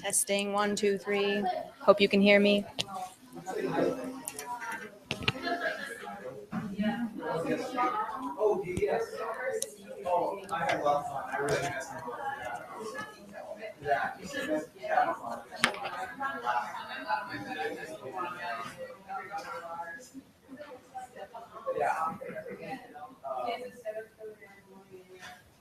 Testing 1, 2, 3. Hope you can hear me. Oh, yes. Oh, I have lots of fun. I really miss them. Yeah. Yeah.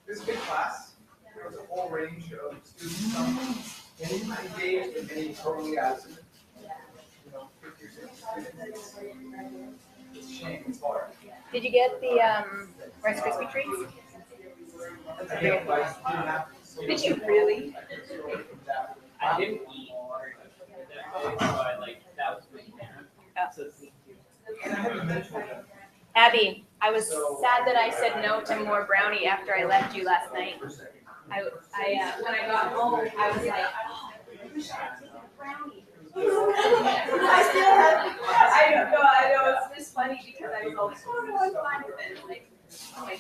This big class, there was a whole range of students. Many engaged and many totally absent. You know, 50 or 60 students. It's a shame. It's hard. Did you get the Rice Krispie treats? Did you really? I didn't eat, but like that was my dinner. So thank you. Abby, I was sad that I said no to more brownie after I left you last night. I when I got home, I was like, oh, I wish I had taken a brownie. I still have. I know. It's just funny because I was all like, oh no, I'm fine with it. Like, oh my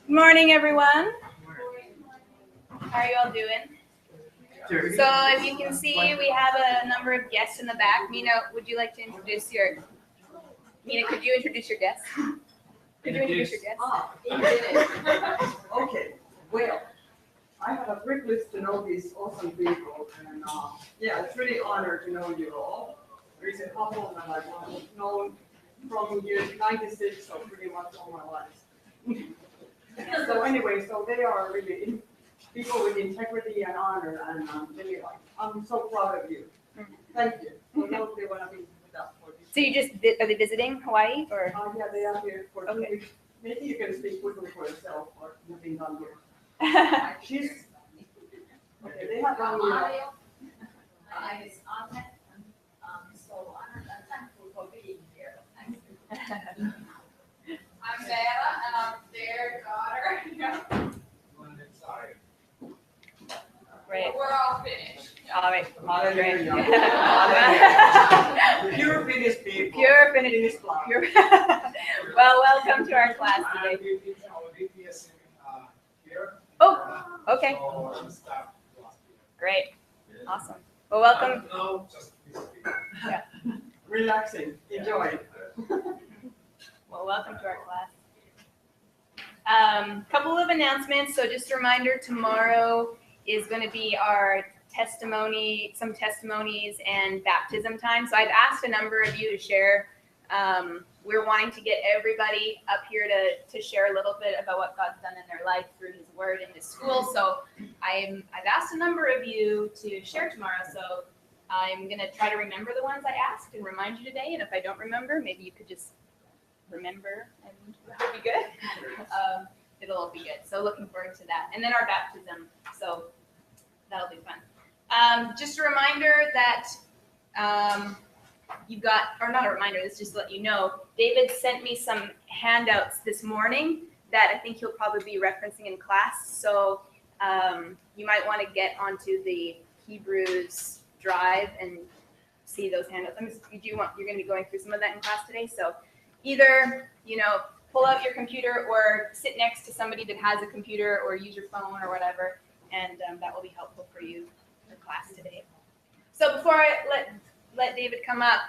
Good morning, everyone. How are you all doing? So, if you can see, we have a number of guests in the back. Mina, would you like to introduce your? Mina, could you introduce your guests? Could you introduce your guests? Okay, well, I have a privilege to know these awesome people, and yeah, it's really an honor to know you all. There's a couple that I've known from year 96, so pretty much all my life. So anyway, so they are really people with integrity and honor, and really I'm so proud of you. Thank you. So now they want to be with us for this. So you just are they visiting Hawaii or? Yeah, they are here for 2 Okay. weeks. Maybe you can speak quickly for yourself, or nothing done here. She's okay. They have done. I was honored. So honored and thankful for being here. I'm Vera, and I'm their daughter. Right. We're all finished. All right. Hallelujah. Pure Finnish people. Pure Finnish. Finnish blood. Pure. Well, welcome to our class today. Oh, okay. Great. Awesome. Well, welcome. Yeah. Relaxing. Enjoy. Well, welcome to our class. Couple of announcements. So just a reminder, tomorrow is going to be our some testimonies and baptism time. So I've asked a number of you to share. We're wanting to get everybody up here to share a little bit about what God's done in their life through His Word in this school. So I've asked a number of you to share tomorrow. So I'm going to try to remember the ones I asked and remind you today. And if I don't remember, maybe you could just remember, and that'll be good. It'll all be good. So looking forward to that. And then our baptism. So that'll be fun. Just a reminder that you've got, or not a reminder, this just to let you know, David sent me some handouts this morning that I think he'll probably be referencing in class. So you might want to get onto the Hebrews Drive and see those handouts. You're going to be going through some of that in class today. So either, pull out your computer or sit next to somebody that has a computer or use your phone or whatever, and that will be helpful for you in class today. So before I let David come up,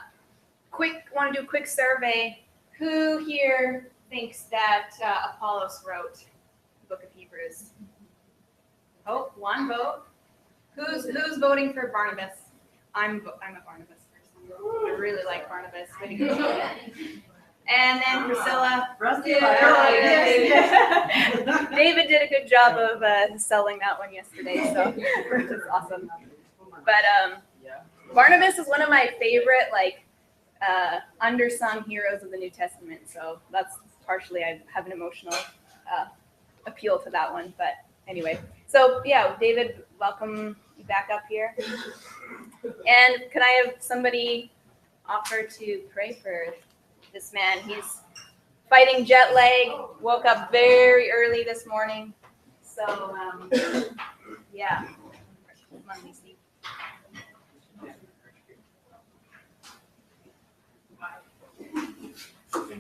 want to do a quick survey. Who here thinks that Apollos wrote the book of Hebrews? Oh, one vote. Who's voting for Barnabas? I'm a Barnabas person. I really like Barnabas. And then Priscilla. Yes. David did a good job of selling that one yesterday, so which is awesome. But Barnabas is one of my favorite undersung heroes of the New Testament. So that's partially I have an emotional appeal to that one. But anyway, so yeah, David, welcome you back up here. And can I have somebody offer to pray for this man? He's fighting jet lag, woke up very early this morning. So, yeah. Let me see.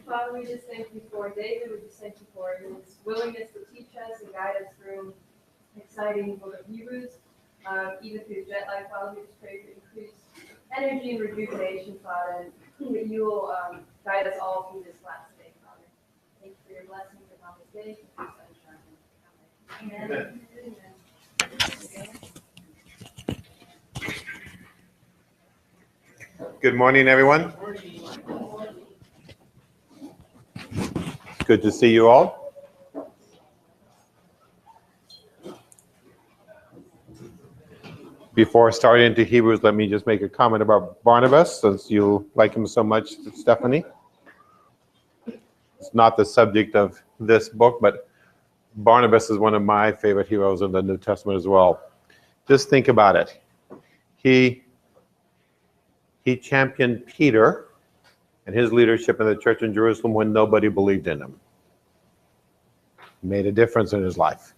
Father, we just thank you for David. We just thank you for his willingness to teach us and guide us through exciting book of Hebrews. Even through jet lag, Father, we just pray for increased energy and rejuvenation, Father, and that you will guide us all through this class today, Father. Thank you for your blessings upon this day. Amen. Good morning, everyone. Good to see you all. Before starting into Hebrews, let me just make a comment about Barnabas, since you like him so much, Stephanie. It's not the subject of this book, but Barnabas is one of my favorite heroes in the New Testament as well. Just think about it. He championed Peter and his leadership in the church in Jerusalem when nobody believed in him. He made a difference in his life.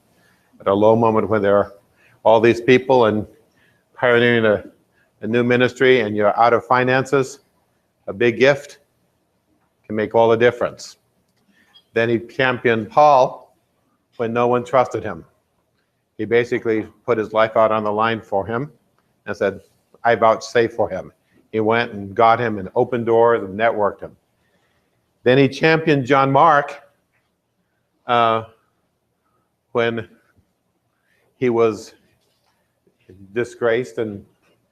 At a low moment when there are all these people and pioneering a new ministry and you're out of finances, a big gift can make all the difference. Then he championed Paul when no one trusted him. He basically put his life out on the line for him and said, I vouchsafe for him. He went and got him and opened doors and networked him. Then he championed John Mark when he was disgraced and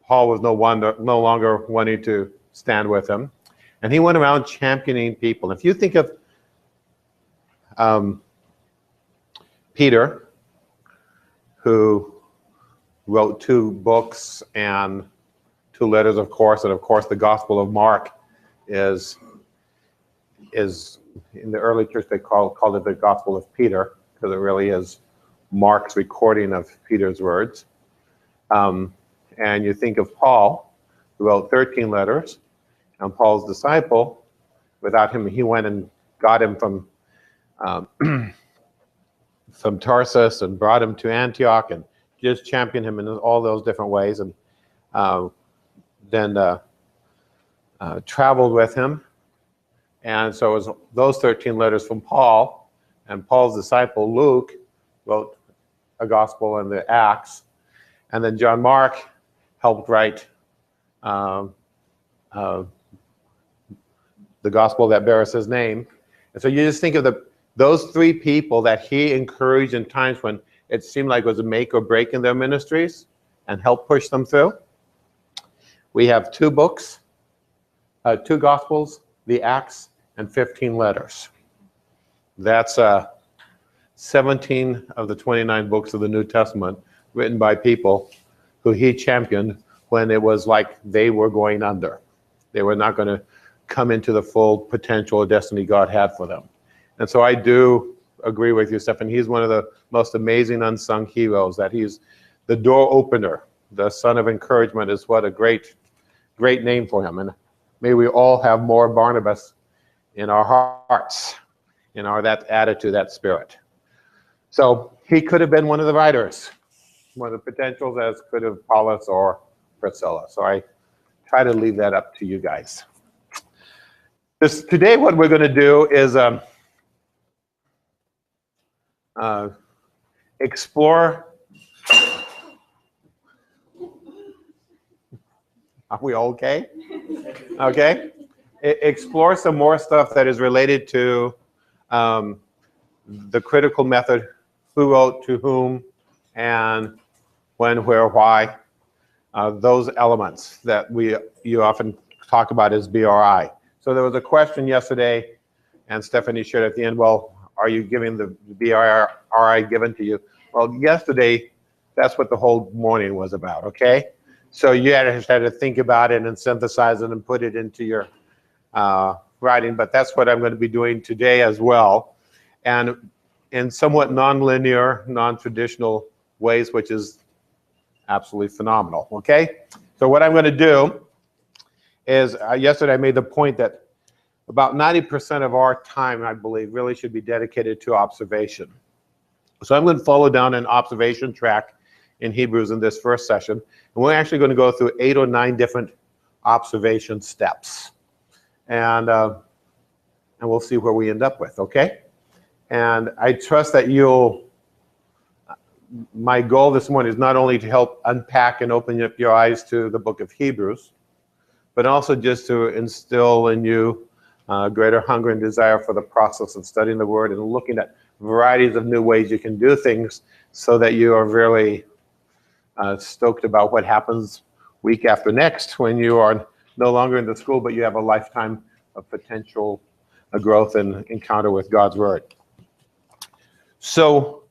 Paul was no longer wanting to stand with him. And he went around championing people. If you think of Peter, who wrote 2 books and 2 letters, of course, and of course the Gospel of Mark is in the early church they called it the Gospel of Peter, because it really is Mark's recording of Peter's words. And you think of Paul, who wrote 13 letters, and Paul's disciple, without him, he went and got him from Tarsus and brought him to Antioch and just championed him in all those different ways, and then traveled with him. And so it was those 13 letters from Paul, and Paul's disciple Luke wrote a gospel in the Acts, and then John Mark helped write the gospel that bears his name. And so you just think of those 3 people that he encouraged in times when it seemed like it was a make or break in their ministries and helped push them through. We have 2 books, 2 gospels, the Acts, and 15 letters. That's 17 of the 29 books of the New Testament written by people who he championed when it was like they were going under. They were not going to come into the full potential or destiny God had for them. And so I do agree with you, Stephen. He's one of the most amazing unsung heroes, that he's the door opener. The son of encouragement is what a great name for him. And may we all have more Barnabas in our hearts, in that attitude, that spirit. So he could have been one of the writers, one of the potentials, as could have Paulus or Priscilla. So I try to leave that up to you guys. Today what we're going to do is explore. Are we okay? Okay. Explore some more stuff that is related to the critical method, who wrote to whom, and when, where, why. Those elements that you often talk about as BRI. So there was a question yesterday, and Stephanie shared at the end, well, are you giving the BRI given to you? Well, yesterday, that's what the whole morning was about, okay? So you had to think about it and synthesize it and put it into your writing, but that's what I'm going to be doing today as well. And in somewhat non-linear, non-traditional ways, which is absolutely phenomenal, okay? So what I'm going to do is, yesterday I made the point that about 90% of our time, I believe, really should be dedicated to observation. So I'm going to follow down an observation track in Hebrews in this first session. And we're actually going to go through 8 or 9 different observation steps. And and we'll see where we end up with, okay? And I trust that my goal this morning is not only to help unpack and open up your eyes to the book of Hebrews, but also just to instill in you greater hunger and desire for the process of studying the Word and looking at varieties of new ways you can do things so that you are really stoked about what happens week after next when you are no longer in the school, but you have a lifetime of potential growth and encounter with God's Word. So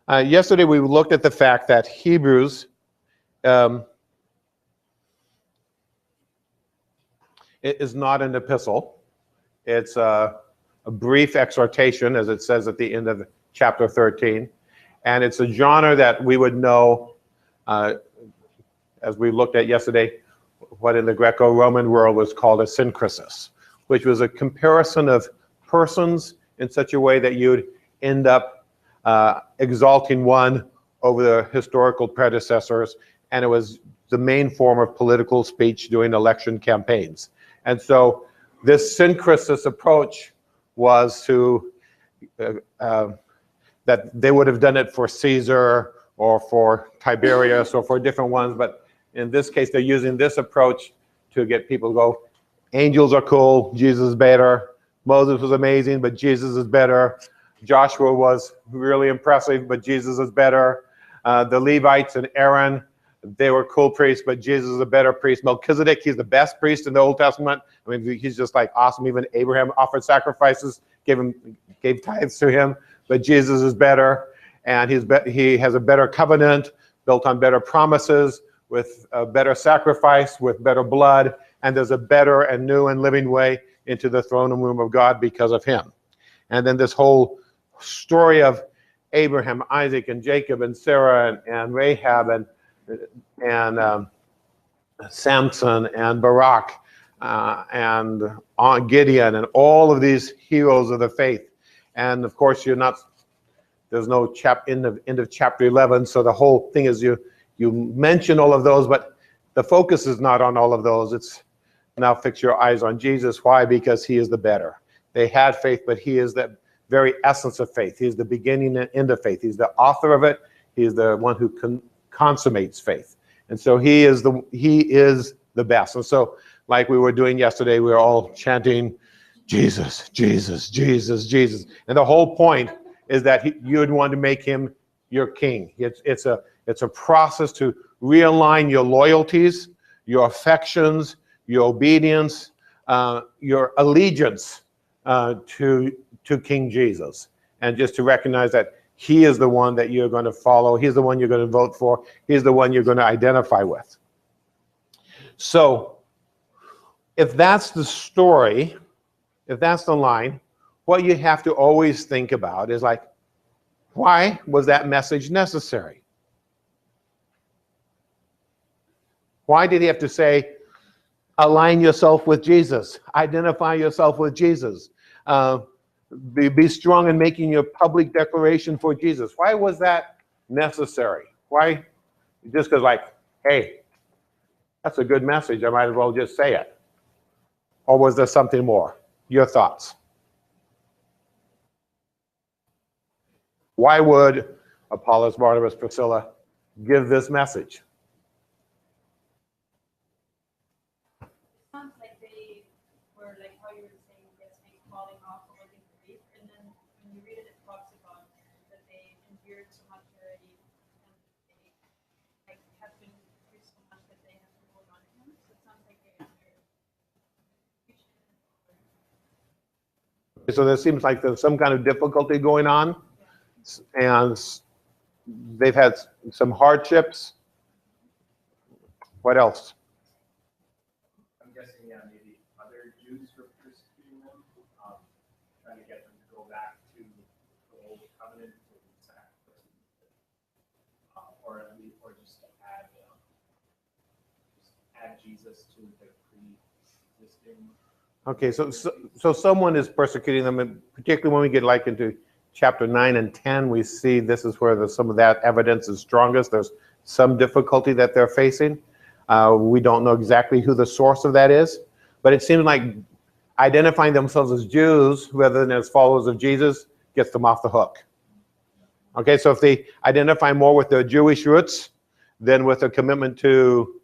yesterday we looked at the fact that Hebrews it is not an epistle. It's a brief exhortation, as it says at the end of chapter 13. And it's a genre that we would know, as we looked at yesterday, what in the Greco-Roman world was called a synkrisis, which was a comparison of persons in such a way that you'd end up exalting one over the historical predecessors. And it was the main form of political speech during election campaigns. And so this synkrisis approach was to, that they would have done it for Caesar or for Tiberius or for different ones, but in this case, they're using this approach to get people to go, angels are cool, Jesus is better, Moses was amazing, but Jesus is better, Joshua was really impressive, but Jesus is better, the Levites and Aaron, they were cool priests, but Jesus is a better priest. Melchizedek, he's the best priest in the Old Testament. I mean, he's just like awesome. Even Abraham offered sacrifices, gave tithes to him, but Jesus is better. And he has a better covenant built on better promises, with a better sacrifice, with better blood. And there's a better and new and living way into the throne room of God because of him. And then this whole story of Abraham, Isaac, and Jacob, and Sarah, and Rahab, and Samson and Barak and Gideon and all of these heroes of the faith. And of course, there's no end of chapter 11. So the whole thing is you mention all of those, but the focus is not on all of those. It's now fix your eyes on Jesus. Why? Because he is the better. They had faith, but he is the very essence of faith. He is the beginning and end of faith. He's the author of it. He is the one who consummates faith. And so he is the best. And so like we were doing yesterday, we were all chanting, Jesus, Jesus, Jesus, Jesus. And the whole point is that you would want to make him your king. It's a process to realign your loyalties, your affections, your obedience, your allegiance to King Jesus. And just to recognize that he is the one that you're going to follow. He's the one you're going to vote for. He's the one you're going to identify with. So if that's the story, if that's the line, what you have to always think about is like, why was that message necessary? Why did he have to say, align yourself with Jesus, identify yourself with Jesus, be strong in making your public declaration for Jesus? Why was that necessary? Why? Just because like, hey, that's a good message, I might as well just say it. Or was there something more? Your thoughts. Why would Apollos, Barnabas, Priscilla give this message? Sounds like they were, like how you were saying, yes, falling off of like grief, and then when you read it, it talks about that they endured so much already, and they like have been through so much that they have to hold on to him. So it sounds like they endured. So there seems like there's some kind of difficulty going on, and they've had some hardships. What else? I'm guessing, yeah, maybe other Jews were persecuting them, trying to get them to go back to the old covenant, or just to add Jesus to the pre-existing. Okay, so someone is persecuting them, and particularly when we get like into chapter 9 and 10, we see this is where some of that evidence is strongest. There's some difficulty that they're facing. We don't know exactly who the source of that is, but it seems like identifying themselves as Jews rather than as followers of Jesus gets them off the hook. Okay, so if they identify more with their Jewish roots than with a commitment to